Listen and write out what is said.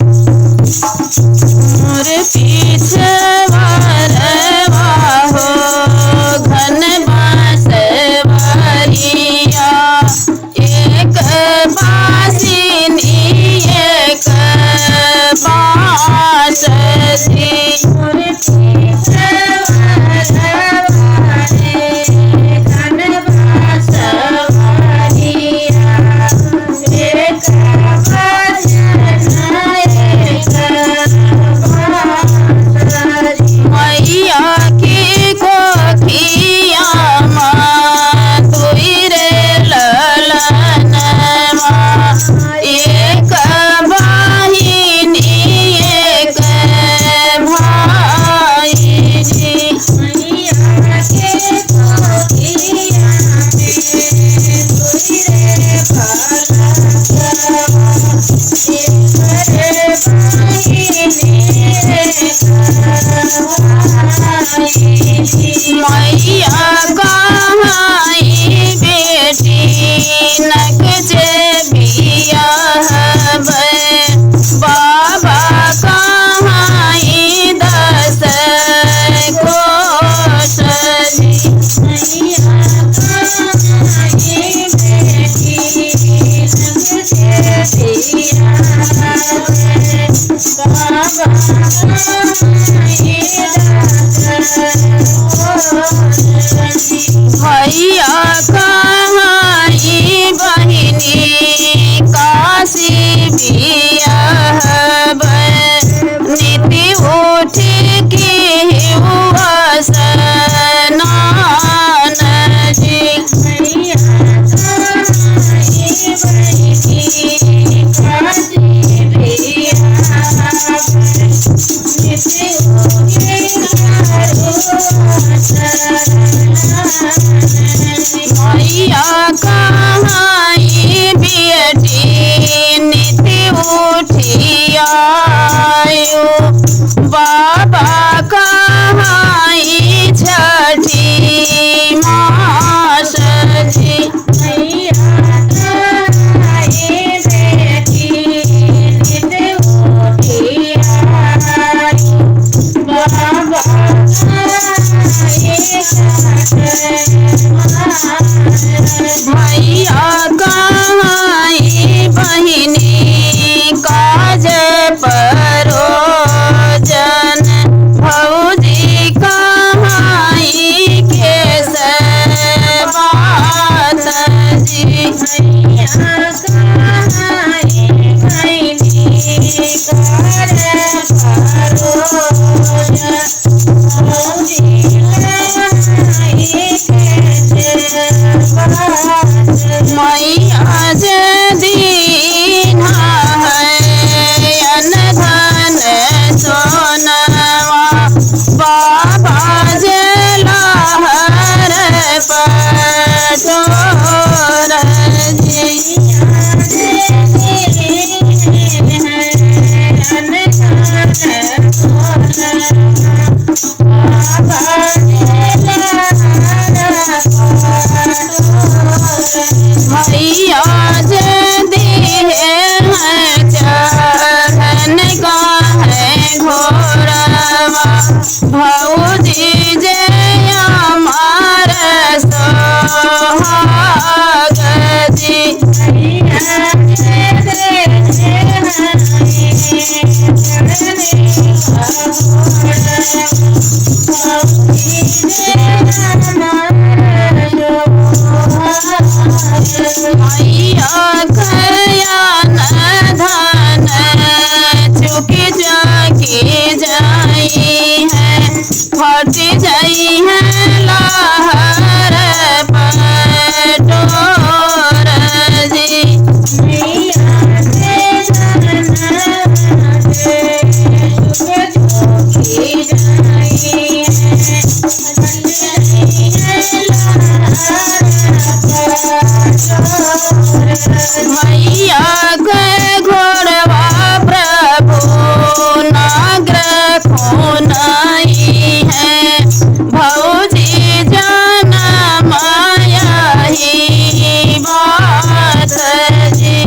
मोर पीछे वरवा हो घन बांसवरिया, एक बांसिनी एक बांसुरी। मोर पीछे वरवा रे घन बांसवरिया, एक मैया की कोखिया माँ तुई रे ललनवा, एक बहिनी एक भाईजी। मैया के कोखिया में तुई रे मैया कहाई बेटी नक जे बियाह, बाबा कहाई दस कोस जी। मैया कहाई बेटी नक जे भैया कहाई बहिनी काशी बियाह, नीति उठ की हुआ स्नान जी। भैया कहाई बहिनी काशी बियाह, नीति मैया कहाई बेटी नीति उठियायो, बाबा कहाई छठी मास जी। मैया कहाई बेटी नीति उठियायो, बाबा भैया कहाई बहिनी काज परोजन, भौजी कहाई केस बात जी। भैया कहाई बहिनी काज परोजन, भौजी मैया जे दीना है अनधन सोनवा, बाबा जे लहर पटोर जी। मैया जे दिए हैं चढ़न का है घोरवा, भौजी जे अमर सोहाग जी। मैया कया न धन चुकी जाकी जाई है, फट जाई है लहर पटोर जी। मैया के मैया के घोड़वा प्रभु नाग्र खोनाई है, भौजी जन माया ही बात जी।